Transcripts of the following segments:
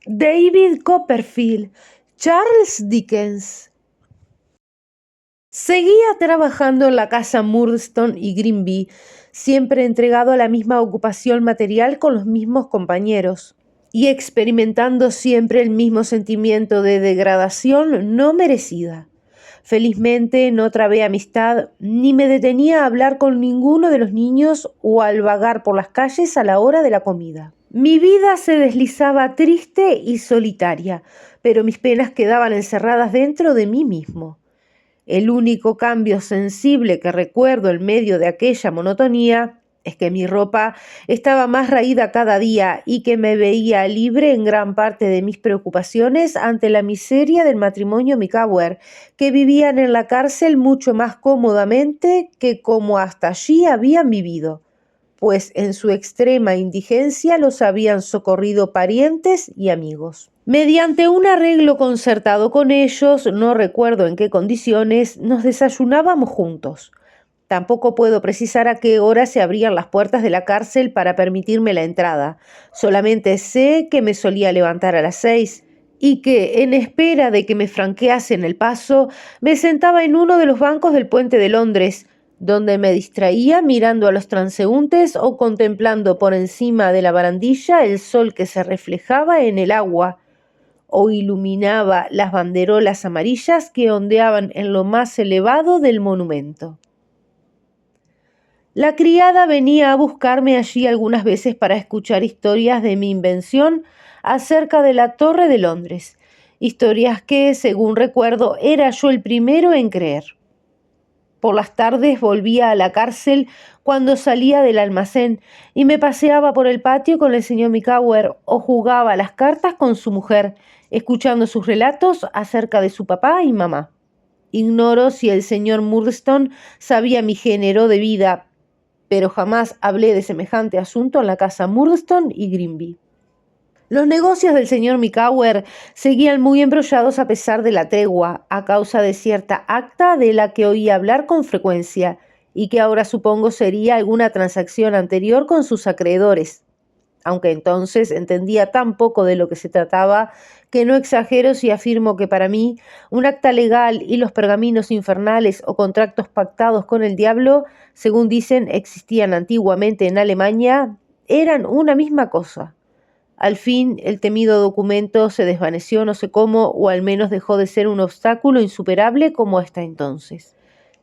David Copperfield, Charles Dickens. Seguía trabajando en la casa Murdstone y Grinby, siempre entregado a la misma ocupación material con los mismos compañeros, y experimentando siempre el mismo sentimiento de degradación no merecida. Felizmente no trabé amistad, ni me detenía a hablar con ninguno de los niños o al vagar por las calles a la hora de la comida. Mi vida se deslizaba triste y solitaria, pero mis penas quedaban encerradas dentro de mí mismo. El único cambio sensible que recuerdo en medio de aquella monotonía es que mi ropa estaba más raída cada día y que me veía libre en gran parte de mis preocupaciones ante la miseria del matrimonio Micawber, que vivían en la cárcel mucho más cómodamente que como hasta allí habían vivido, pues en su extrema indigencia los habían socorrido parientes y amigos. Mediante un arreglo concertado con ellos, no recuerdo en qué condiciones, nos desayunábamos juntos. Tampoco puedo precisar a qué hora se abrían las puertas de la cárcel para permitirme la entrada. Solamente sé que me solía levantar a las 6 y que, en espera de que me franqueasen el paso, me sentaba en uno de los bancos del puente de Londres, donde me distraía mirando a los transeúntes o contemplando por encima de la barandilla el sol que se reflejaba en el agua o iluminaba las banderolas amarillas que ondeaban en lo más elevado del monumento. La criada venía a buscarme allí algunas veces para escuchar historias de mi invención acerca de la Torre de Londres, historias que, según recuerdo, era yo el primero en creer. Por las tardes volvía a la cárcel cuando salía del almacén y me paseaba por el patio con el señor Micawber o jugaba a las cartas con su mujer, escuchando sus relatos acerca de su papá y mamá. Ignoro si el señor Murdstone sabía mi género de vida, pero jamás hablé de semejante asunto en la casa Murdstone y Grinby. Los negocios del señor Micawber seguían muy embrollados a pesar de la tregua, a causa de cierta acta de la que oía hablar con frecuencia, y que ahora supongo sería alguna transacción anterior con sus acreedores, aunque entonces entendía tan poco de lo que se trataba que no exagero si afirmo que para mí un acta legal y los pergaminos infernales o contratos pactados con el diablo, según dicen existían antiguamente en Alemania, eran una misma cosa. Al fin, el temido documento se desvaneció no sé cómo, o al menos dejó de ser un obstáculo insuperable como hasta entonces.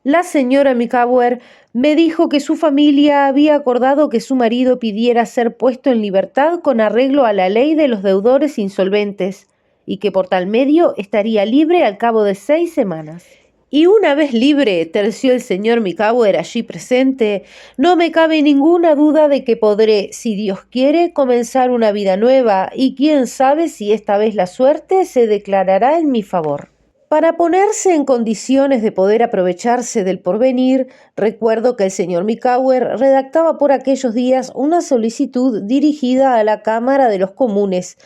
La señora Micawber me dijo que su familia había acordado que su marido pidiera ser puesto en libertad con arreglo a la ley de los deudores insolventes, y que por tal medio estaría libre al cabo de 6 semanas. Y una vez libre, terció el señor Micawber allí presente, no me cabe ninguna duda de que podré, si Dios quiere, comenzar una vida nueva, y quién sabe si esta vez la suerte se declarará en mi favor. Para ponerse en condiciones de poder aprovecharse del porvenir, recuerdo que el señor Micawber redactaba por aquellos días una solicitud dirigida a la Cámara de los Comunes,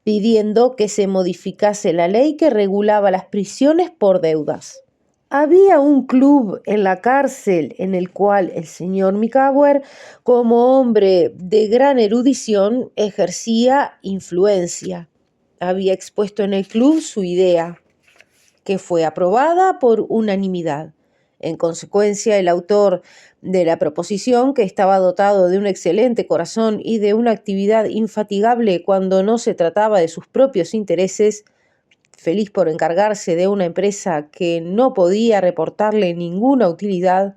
pidiendo que se modificase la ley que regulaba las prisiones por deudas. Había un club en la cárcel en el cual el señor Micawber, como hombre de gran erudición, ejercía influencia. Había expuesto en el club su idea, que fue aprobada por unanimidad. En consecuencia, el autor de la proposición, que estaba dotado de un excelente corazón y de una actividad infatigable cuando no se trataba de sus propios intereses, feliz por encargarse de una empresa que no podía reportarle ninguna utilidad,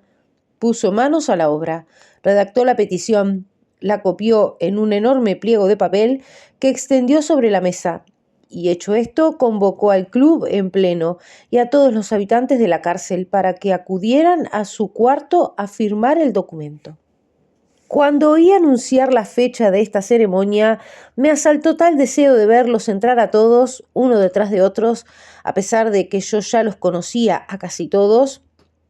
puso manos a la obra, redactó la petición, la copió en un enorme pliego de papel que extendió sobre la mesa, y hecho esto, convocó al club en pleno y a todos los habitantes de la cárcel para que acudieran a su cuarto a firmar el documento. Cuando oí anunciar la fecha de esta ceremonia, me asaltó tal deseo de verlos entrar a todos, uno detrás de otros, a pesar de que yo ya los conocía a casi todos,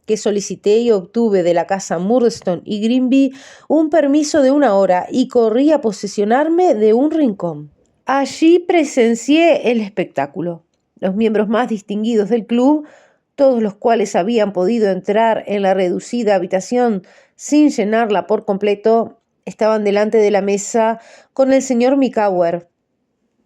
que solicité y obtuve de la casa Murdstone y Grinby un permiso de 1 hora y corrí a posesionarme de un rincón. Allí presencié el espectáculo. Los miembros más distinguidos del club, todos los cuales habían podido entrar en la reducida habitación sin llenarla por completo, estaban delante de la mesa con el señor Micawber,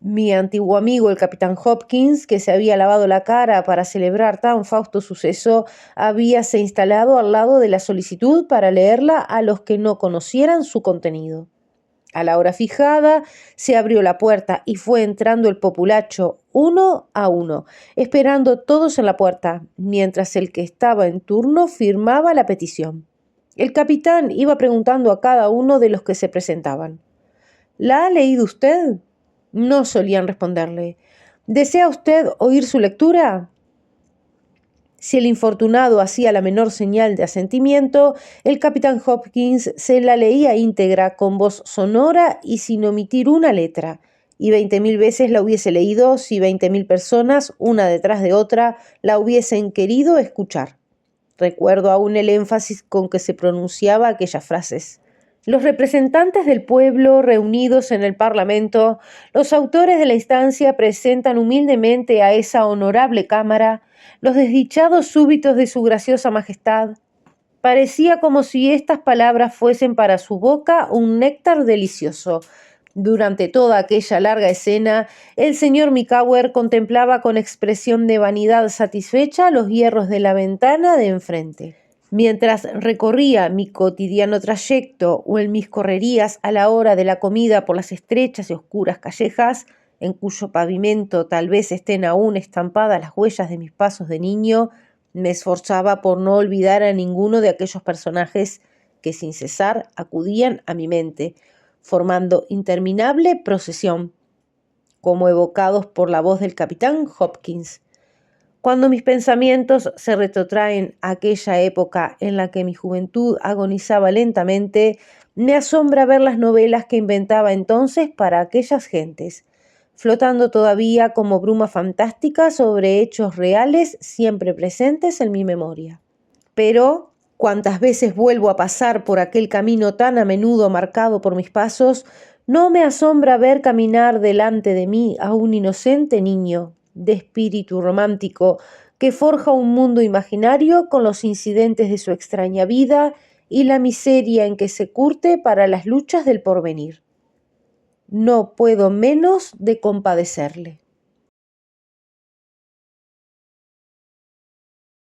Mi antiguo amigo, el capitán Hopkins, que se había lavado la cara para celebrar tan fausto suceso, habíase instalado al lado de la solicitud para leerla a los que no conocieran su contenido. A la hora fijada se abrió la puerta y fue entrando el populacho uno a uno, esperando todos en la puerta, mientras el que estaba en turno firmaba la petición. El capitán iba preguntando a cada uno de los que se presentaban: ¿La ha leído usted? No solían responderle. ¿Desea usted oír su lectura? Si el infortunado hacía la menor señal de asentimiento, el capitán Hopkins se la leía íntegra con voz sonora y sin omitir una letra, y 20.000 veces la hubiese leído si 20.000 personas, una detrás de otra, la hubiesen querido escuchar. Recuerdo aún el énfasis con que se pronunciaba aquellas frases. Los representantes del pueblo reunidos en el Parlamento, los autores de la instancia, presentan humildemente a esa honorable Cámara los desdichados súbitos de su graciosa majestad. Parecía como si estas palabras fuesen para su boca un néctar delicioso. Durante toda aquella larga escena, el señor Micawber contemplaba con expresión de vanidad satisfecha los hierros de la ventana de enfrente. Mientras recorría mi cotidiano trayecto o en mis correrías a la hora de la comida por las estrechas y oscuras callejas, en cuyo pavimento tal vez estén aún estampadas las huellas de mis pasos de niño, me esforzaba por no olvidar a ninguno de aquellos personajes que sin cesar acudían a mi mente, formando interminable procesión, como evocados por la voz del capitán Hopkins. Cuando mis pensamientos se retrotraen a aquella época en la que mi juventud agonizaba lentamente, me asombra ver las novelas que inventaba entonces para aquellas gentes, flotando todavía como bruma fantástica sobre hechos reales siempre presentes en mi memoria. Pero, cuantas veces vuelvo a pasar por aquel camino tan a menudo marcado por mis pasos, no me asombra ver caminar delante de mí a un inocente niño, de espíritu romántico, que forja un mundo imaginario con los incidentes de su extraña vida y la miseria en que se curte para las luchas del porvenir. No puedo menos de compadecerle.